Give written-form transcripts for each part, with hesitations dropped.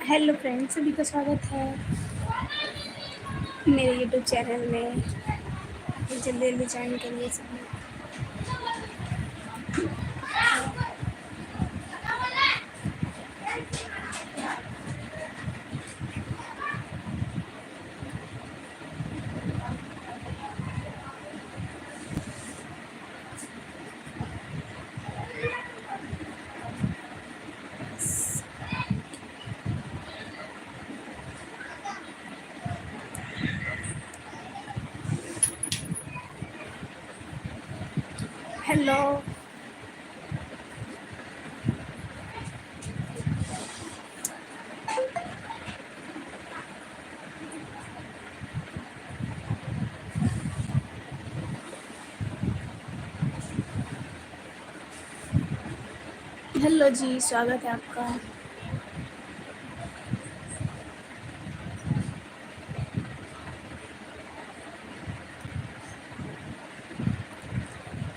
Hello friends, सभी का स्वागत है मेरे यूट्यूब चैनल में। जल्दी जल्दी ज्वाइन करिए सभी। हेलो। हेलो जी, स्वागत है आपका।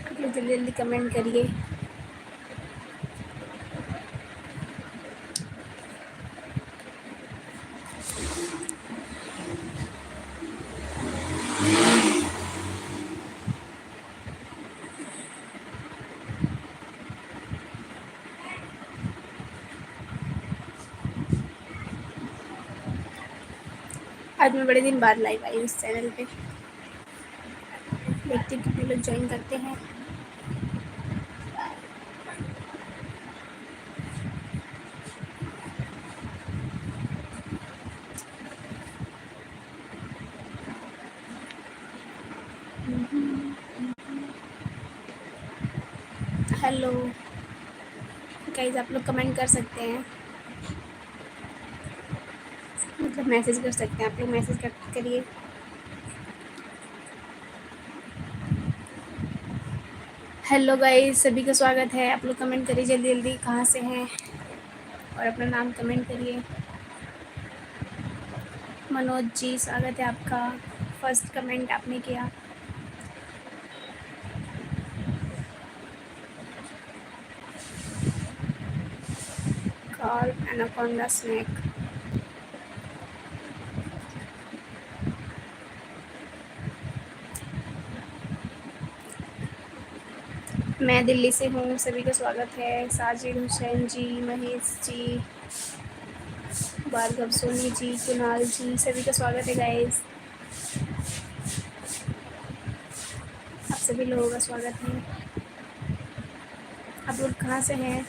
आप लोग जल्दी जल्दी कमेंट करिए। आज मैं बड़े दिन बाद लाइव आई इस चैनल पे। देखते हैं कितने लोग ज्वाइन करते हैं। हेलो गाइस, आप लोग कमेंट कर सकते हैं, मतलब मैसेज कर सकते हैं। आप लोग मैसेज करिए। हेलो गाइस, सभी का स्वागत है। आप लोग कमेंट करिए जल्दी जल्दी, कहाँ से हैं और अपना नाम कमेंट करिए। मनोज जी, स्वागत है आपका। फर्स्ट कमेंट आपने किया। Call anaconda snake. मैं दिल्ली से हूँ, सभी का स्वागत है। साजिद हुसैन जी, महेश जी, भार्गव सोनी जी, कुणाल जी, सभी का स्वागत है गाइस। आप सभी लोगों का स्वागत है। आप लोग कहाँ से हैं?